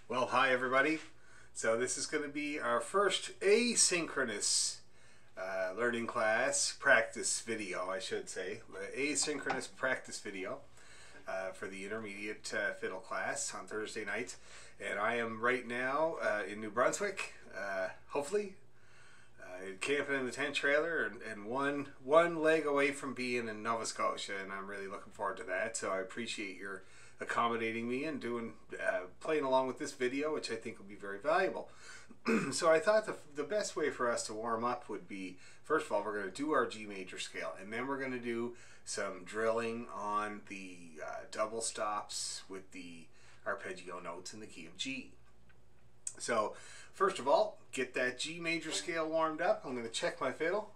Well, hi everybody. So this is going to be our first asynchronous learning class, practice video, I should say. Asynchronous practice video for the intermediate fiddle class on Thursday nights. And I am right now in New Brunswick, hopefully, camping in the tent trailer and one leg away from being in Nova Scotia, and I'm really looking forward to that. So I appreciate your accommodating me and playing along with this video, which I think will be very valuable. So I thought the best way for us to warm up would be, first of all, we're going to do our G major scale, and then we're going to do some drilling on the double stops with the arpeggio notes in the key of G. So first of all, get that G major scale warmed up. I'm going to check my fiddle.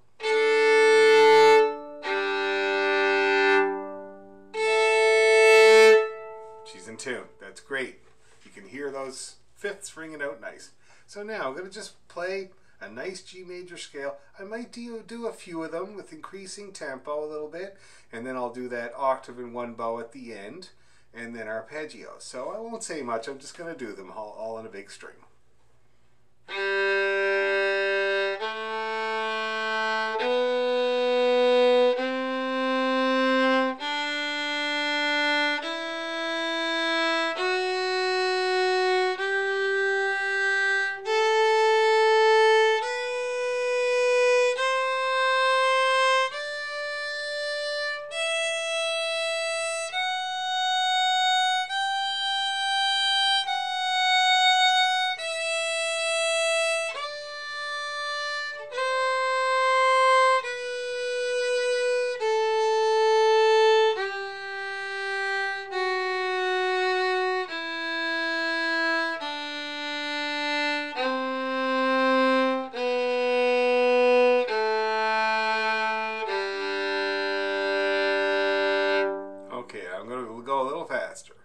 She's in tune. That's great. You can hear those fifths ringing out nice. So now I'm going to just play a nice G major scale. I might do a few of them with increasing tempo a little bit, and then I'll do that octave in one bow at the end, and then arpeggio. So I won't say much. I'm just going to do them all in a big string. Okay, I'm going to go a little faster.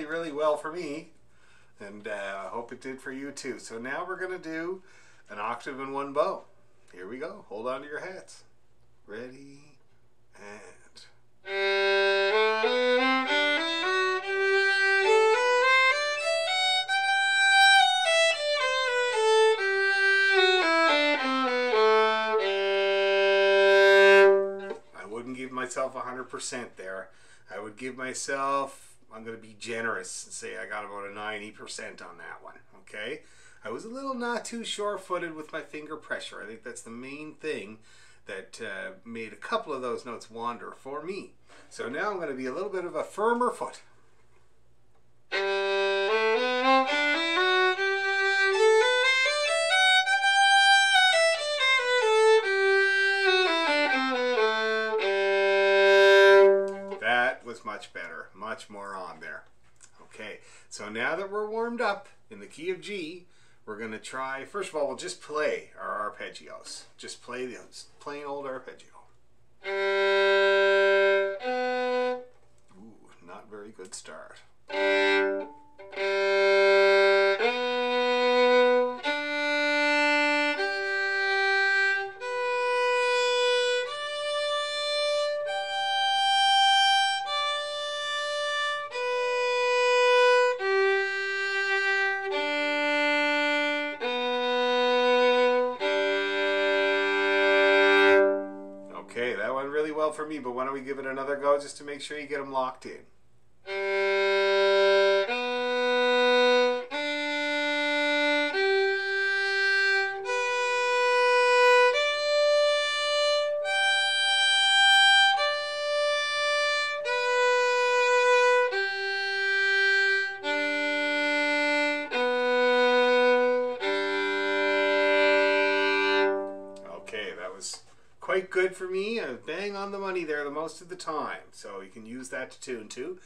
Really well for me, and I hope it did for you too. So now we're going to do an octave in one bow. Here we go. Hold on to your hats. Ready, and... I wouldn't give myself 100% there. I would give myself, I'm going to be generous and say I got about a 90% on that one, okay? I was a little not too sure-footed with my finger pressure. I think that's the main thing that made a couple of those notes wander for me. So now I'm going to be a little bit of a firmer foot. Much better, much more on there. Okay, so now that we're warmed up in the key of G, we're going to try, first of all, we'll just play our arpeggios. Just play those, plain old arpeggio. Ooh, not very good start. Okay, that went really well for me, but why don't we give it another go just to make sure you get them locked in. quite good for me. Bang on the money there the most of the time. So you can use that to tune to.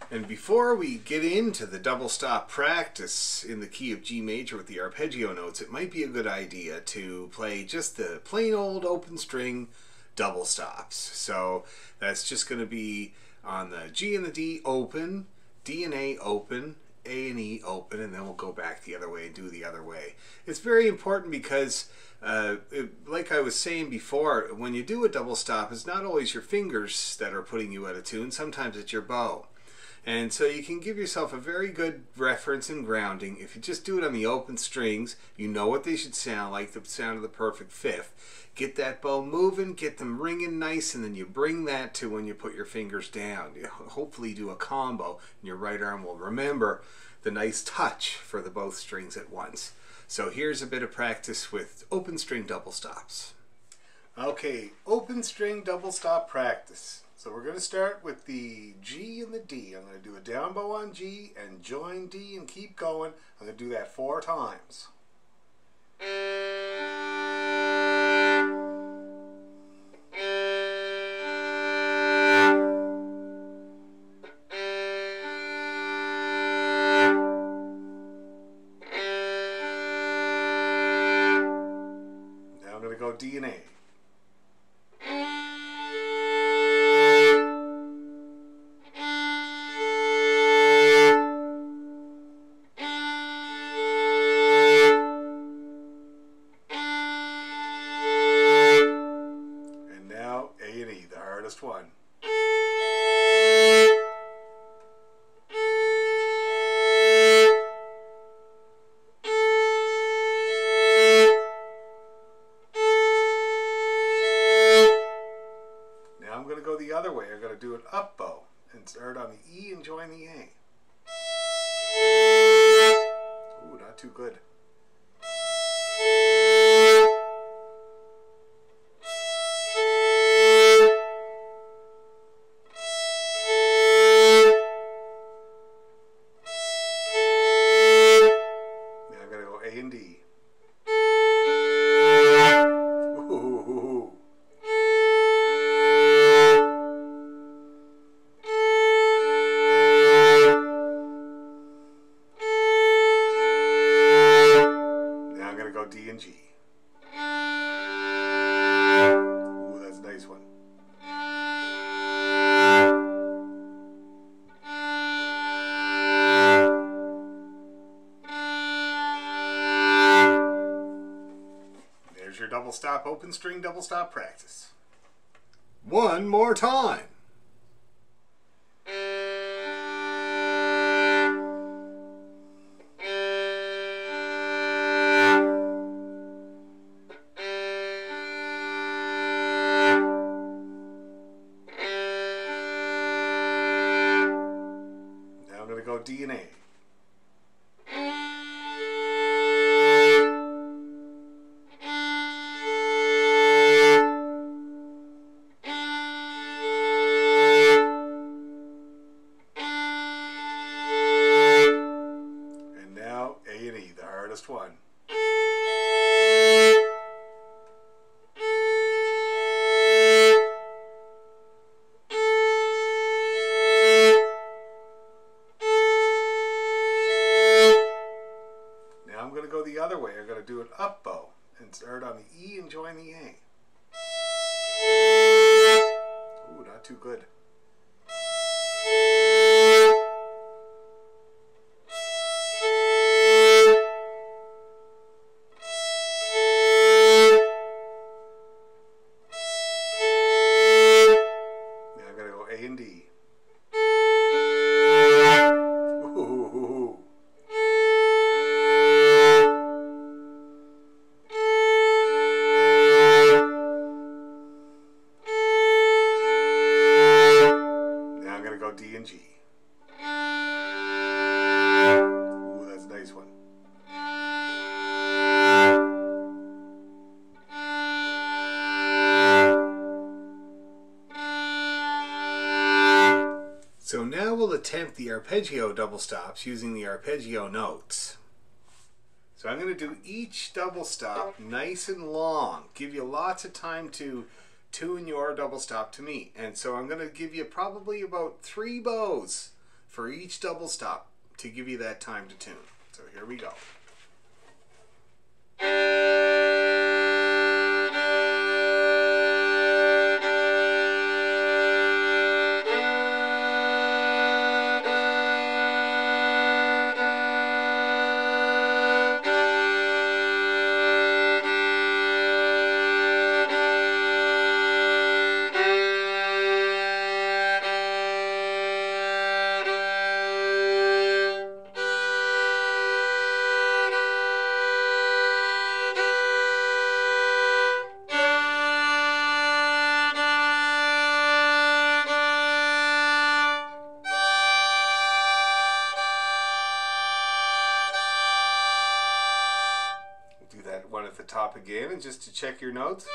And before we get into the double stop practice in the key of G major with the arpeggio notes, it might be a good idea to play just the plain old open string double stops. So that's just going to be on the G and the D open, D and A open, A and E open, and then we'll go back the other way and do the other way. It's very important because like I was saying before, when you do a double stop, it's not always your fingers that are putting you out of tune. Sometimes it's your bow. And so you can give yourself a very good reference and grounding. If you just do it on the open strings, you know what they should sound like, the sound of the perfect fifth. Get that bow moving, get them ringing nice, and then you bring that to when you put your fingers down. You hopefully do a combo, and your right arm will remember the nice touch for the both strings at once. So here's a bit of practice with open string double stops. Okay, open string double stop practice. So we're going to start with the G and the D. I'm going to do a down bow on G and join D and keep going. I'm going to do that 4 times. Now I'm going to go D and A. One. Now I'm going to go the other way. I'm going to do an up bow and start on the E and join the A. Ooh, not too good. A and D. Ooh. Now I'm going to go D and G. Ooh, that's a nice one. Your double stop open string double stop practice. One more time. Now I'm going to go D and A. A and E, the hardest one. Now I'm going to go the other way. I'm going to do an up bow and start on the E and join the A. Ooh, not too good. A and D. Ooh. Now I'm going to go D and G. Ooh, that's a nice one. So now we'll attempt the arpeggio double stops using the arpeggio notes. So I'm going to do each double stop nice and long. Give you lots of time to tune your double stop to me. And so I'm going to give you probably about 3 bows for each double stop to give you that time to tune. So here we go. One at the top again, and just to check your notes.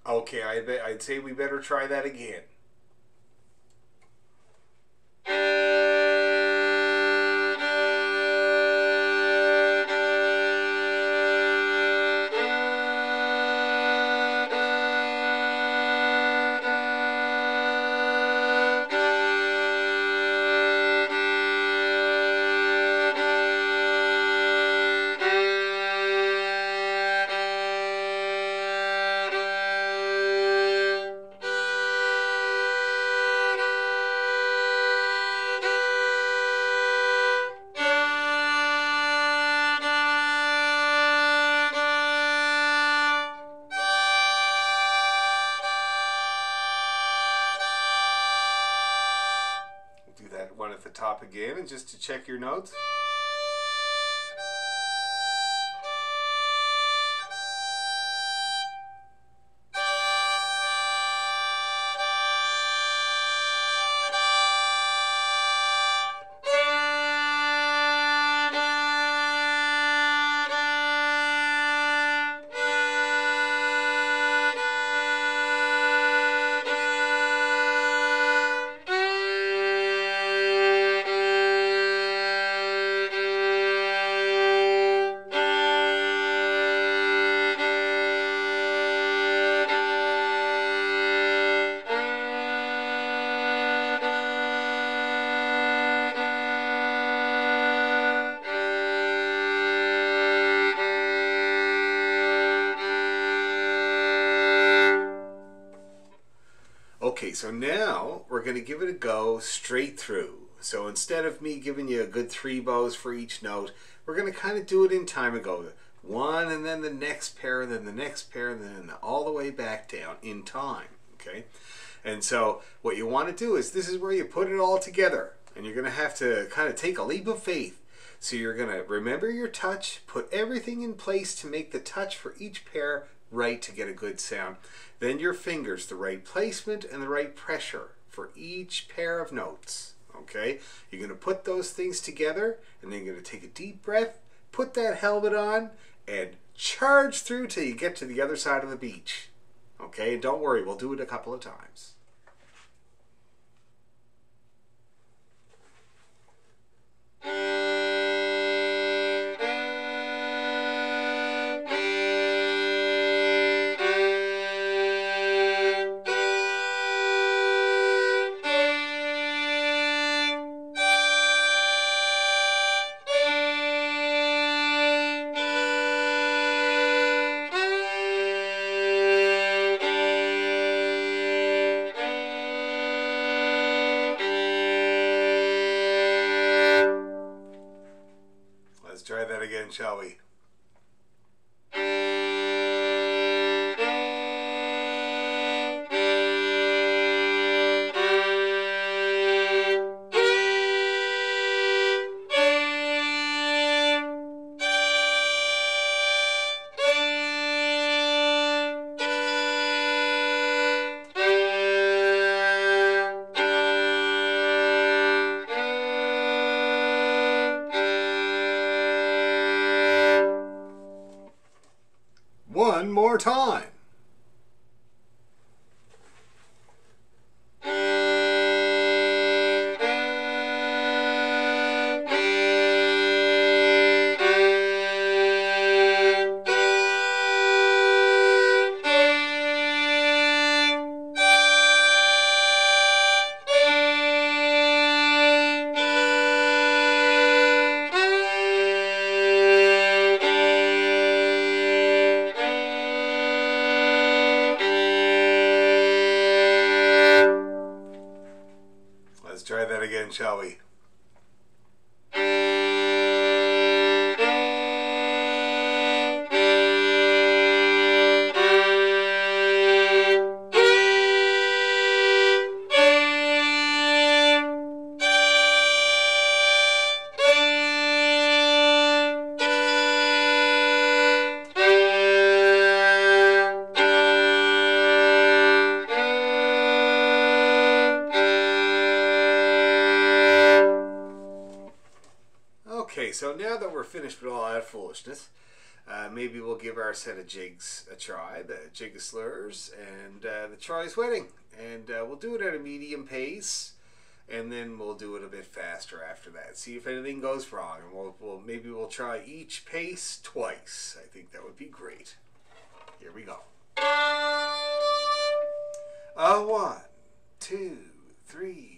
Okay, I'd say we better try that again. One at the top again, and just to check your notes. Okay, so now we're going to give it a go straight through. So instead of me giving you a good 3 bows for each note, we're going to kind of do it in time and go 1 and then the next pair and then the next pair and then all the way back down in time. Okay, and so what you want to do is this is where you put it all together, and you're going to have to kind of take a leap of faith. So you're going to remember your touch, put everything in place to make the touch for each pair right to get a good sound. Then your fingers, the right placement and the right pressure for each pair of notes. Okay, you're going to put those things together, and then you're going to take a deep breath, put that helmet on, and charge through till you get to the other side of the beach. Okay, and don't worry, we'll do it a couple of times. Let's try that again, shall we? One more time. Let's try that again, shall we? Okay, so now that we're finished with all that foolishness, maybe we'll give our set of jigs a try, the jig of slurs and the Troy's Wedding. And we'll do it at a medium pace, and then we'll do it a bit faster after that. See if anything goes wrong, and maybe we'll try each pace twice. I think that would be great. Here we go. 1, 2, 3.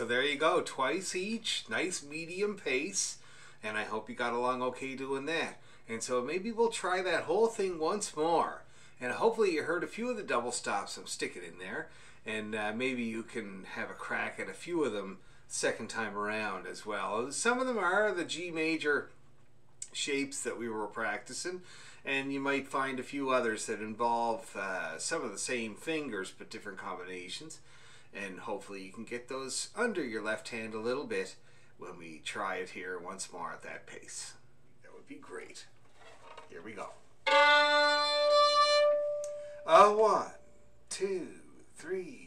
So there you go, twice each, nice medium pace, and I hope you got along okay doing that. And so maybe we'll try that whole thing once more. And hopefully you heard a few of the double stops I'm sticking in there, and maybe you can have a crack at a few of them second time around as well. Some of them are the G major shapes that we were practicing, and you might find a few others that involve some of the same fingers but different combinations, and hopefully you can get those under your left hand a little bit when we try it here once more at that pace. That would be great. Here we go. 1, 2, 3.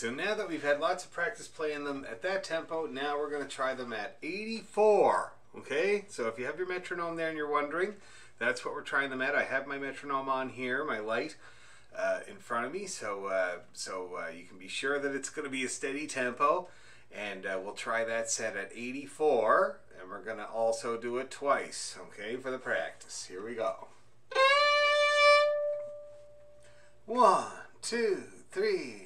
so now that we've had lots of practice playing them at that tempo, now we're going to try them at 84. Okay, so if you have your metronome there and you're wondering, that's what we're trying them at. I have my metronome on here, my light, in front of me, so you can be sure that it's going to be a steady tempo. And we'll try that set at 84, and we're going to also do it twice, okay, for the practice. Here we go. 1, 2, 3.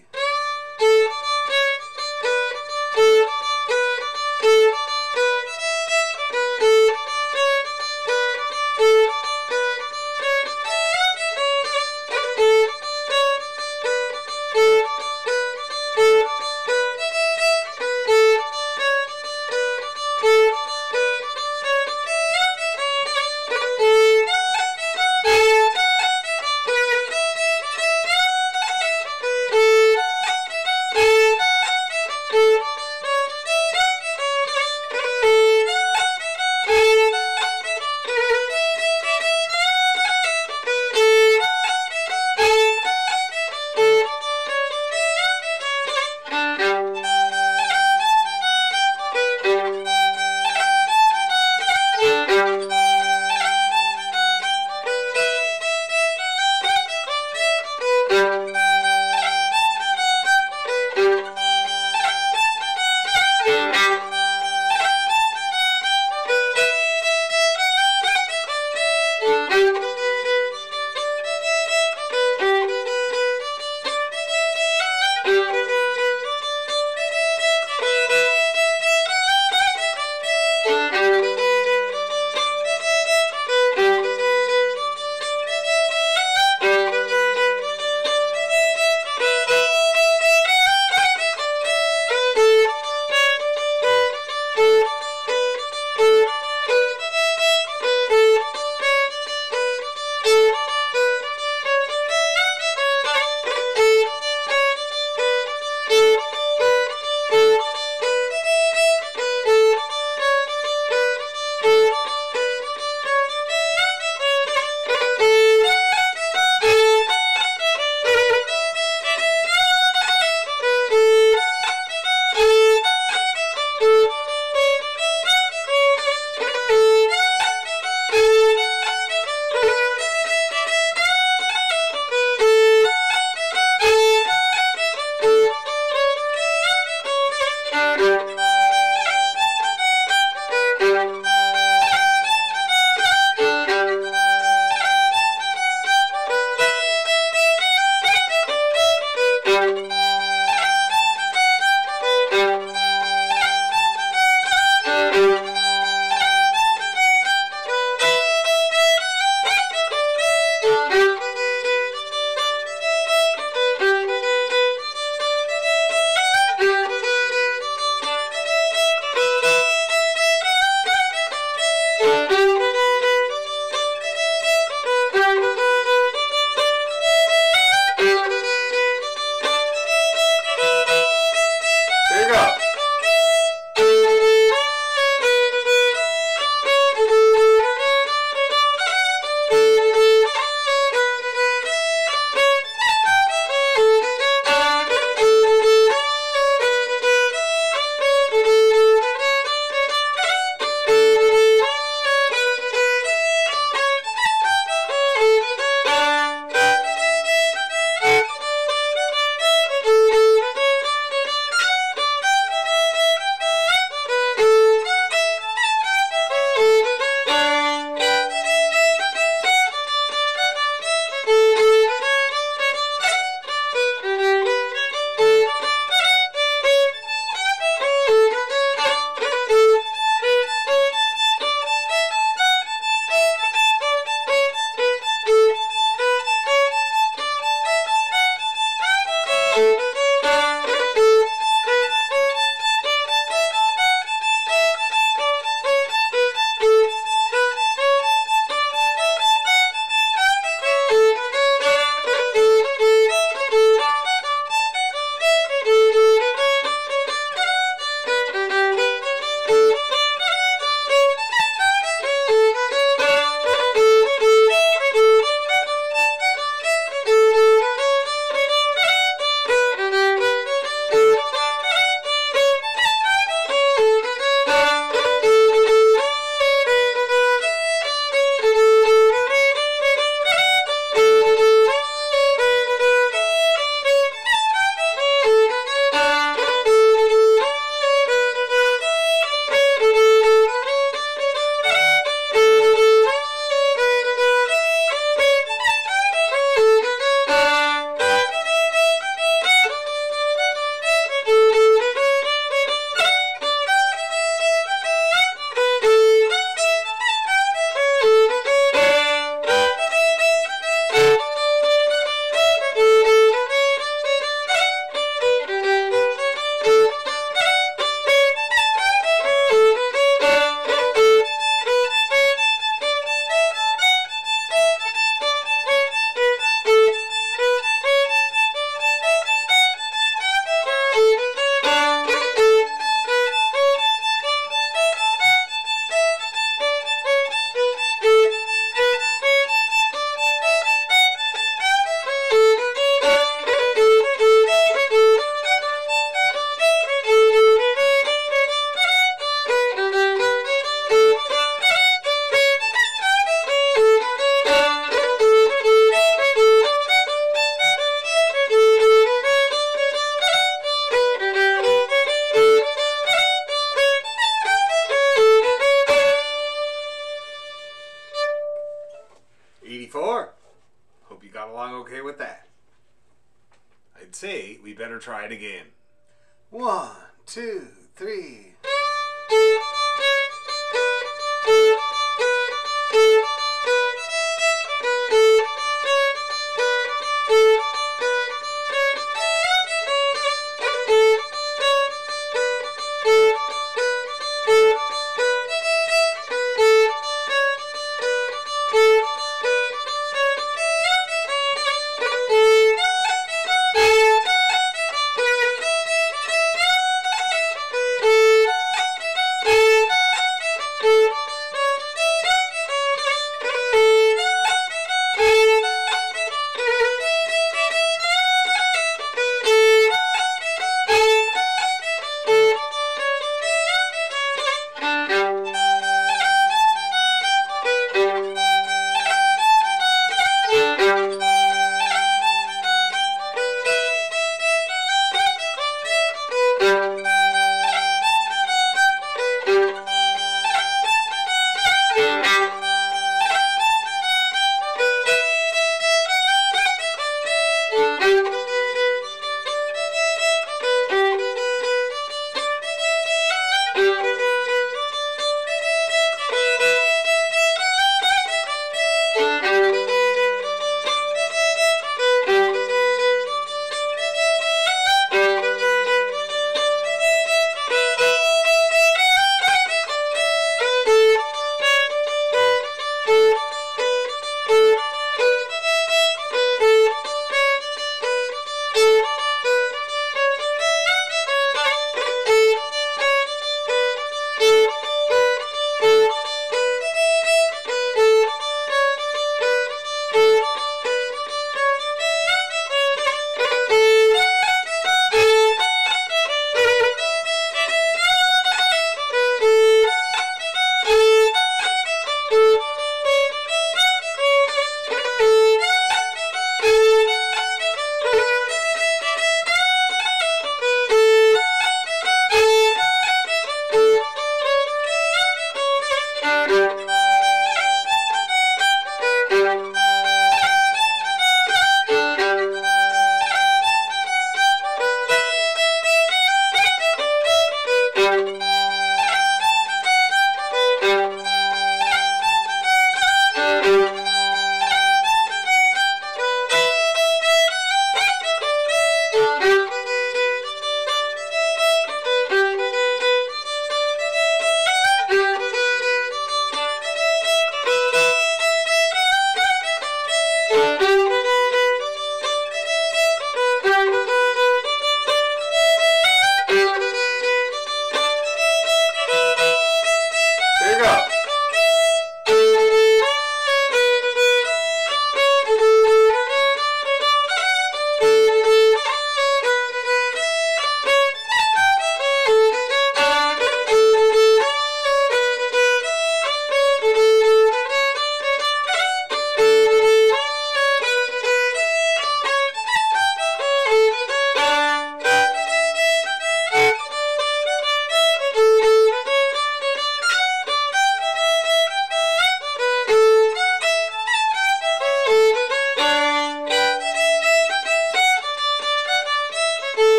84. Hope you got along okay with that. I'd say we better try it again. 1, 2, 3.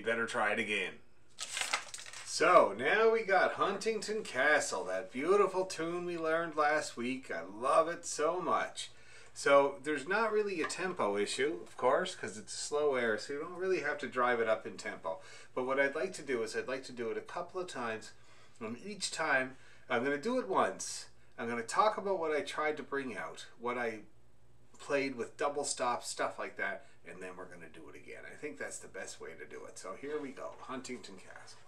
better try it again. So now we got Huntington Castle, that beautiful tune we learned last week. I love it so much. So there's not really a tempo issue, of course, because it's a slow air, so you don't really have to drive it up in tempo. But what I'd like to do is I'd like to do it a couple of times, and each time I'm going to do it once. I'm going to talk about what I tried to bring out, what I played with double stops, stuff like that, and then we're going to do it again. I think that's the best way to do it. So here we go, Huntington Castle.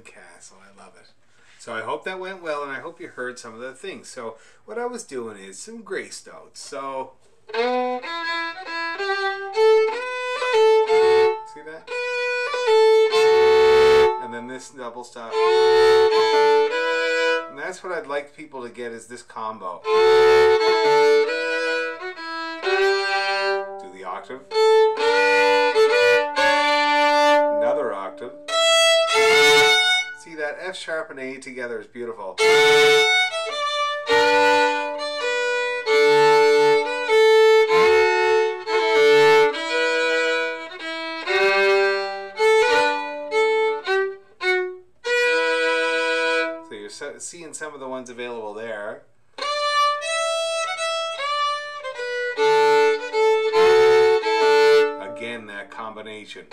Castle. I love it. So I hope that went well, and I hope you heard some of the things. So what I was doing is some grace notes. So See that? And then this double stop. And that's what I'd like people to get, is this combo. Do the octave. Another octave. See that F sharp and A together is beautiful. So you're seeing some of the ones available there. Again, that combination.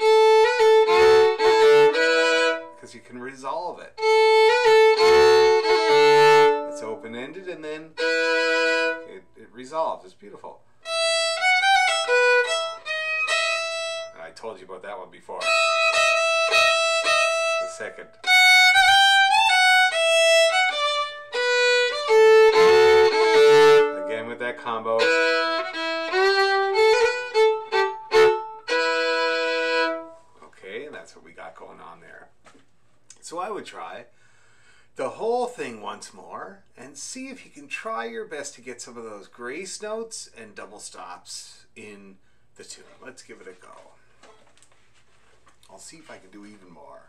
Because you can resolve it. It's open-ended and then it resolves. It's beautiful. And I told you about that one before. The second. Again with that combo. Okay, and that's what we got going on there. So I would try the whole thing once more and see if you can try your best to get some of those grace notes and double stops in the tune. Let's give it a go. I'll see if I can do even more.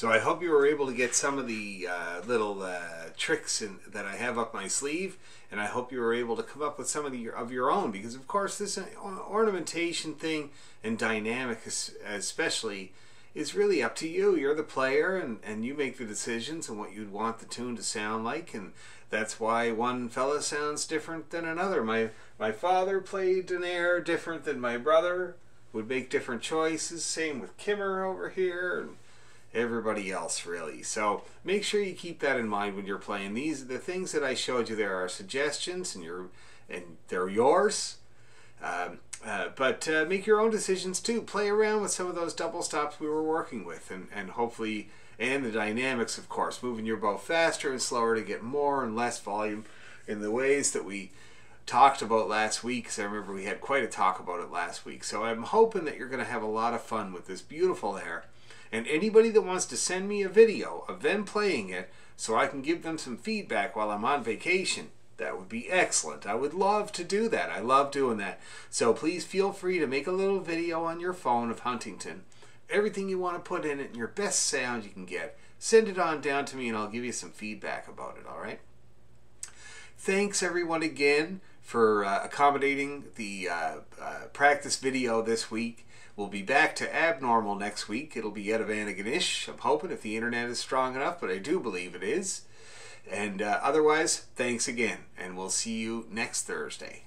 So I hope you were able to get some of the little tricks that I have up my sleeve, and I hope you were able to come up with some of your own, because of course this ornamentation thing and dynamic especially is really up to you. You're the player, and you make the decisions on what you'd want the tune to sound like, and that's why one fella sounds different than another. My father played an air different than my brother, would make different choices. Same with Kimmer over here, and everybody else really. So make sure you keep that in mind when you're playing. These the things that I showed you there are suggestions, and they're yours. But make your own decisions too. Play around with some of those double stops we were working with, and hopefully, and the dynamics, of course, moving your bow faster and slower to get more and less volume in the ways that we talked about last week, because I remember we had quite a talk about it last week. So I'm hoping that you're going to have a lot of fun with this beautiful air. And anybody that wants to send me a video of them playing it so I can give them some feedback while I'm on vacation, that would be excellent. I would love to do that. I love doing that. So please feel free to make a little video on your phone of Huntington. Everything you want to put in it and your best sound you can get. Send it on down to me and I'll give you some feedback about it, all right? Thanks everyone again for accommodating the practice video this week. We'll be back to abnormal next week. It'll be Edavaniganish, I'm hoping, if the internet is strong enough, but I do believe it is. And otherwise, thanks again, and we'll see you next Thursday.